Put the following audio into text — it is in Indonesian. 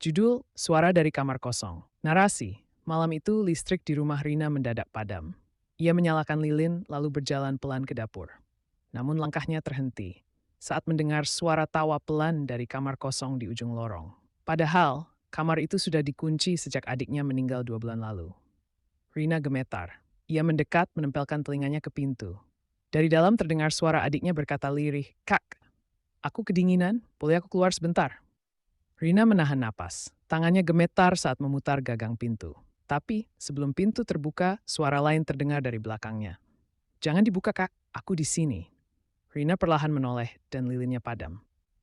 Judul Suara dari Kamar Kosong. Narasi, malam itu listrik di rumah Rina mendadak padam. Ia menyalakan lilin lalu berjalan pelan ke dapur. Namun langkahnya terhenti saat mendengar suara tawa pelan dari kamar kosong di ujung lorong. Padahal, kamar itu sudah dikunci sejak adiknya meninggal 2 bulan lalu. Rina gemetar. Ia mendekat menempelkan telinganya ke pintu. Dari dalam terdengar suara adiknya berkata lirih, "Kak, aku kedinginan, boleh aku keluar sebentar?" Rina menahan napas. Tangannya gemetar saat memutar gagang pintu. Tapi sebelum pintu terbuka, suara lain terdengar dari belakangnya. "Jangan dibuka, Kak. Aku di sini." Rina perlahan menoleh dan lilinnya padam.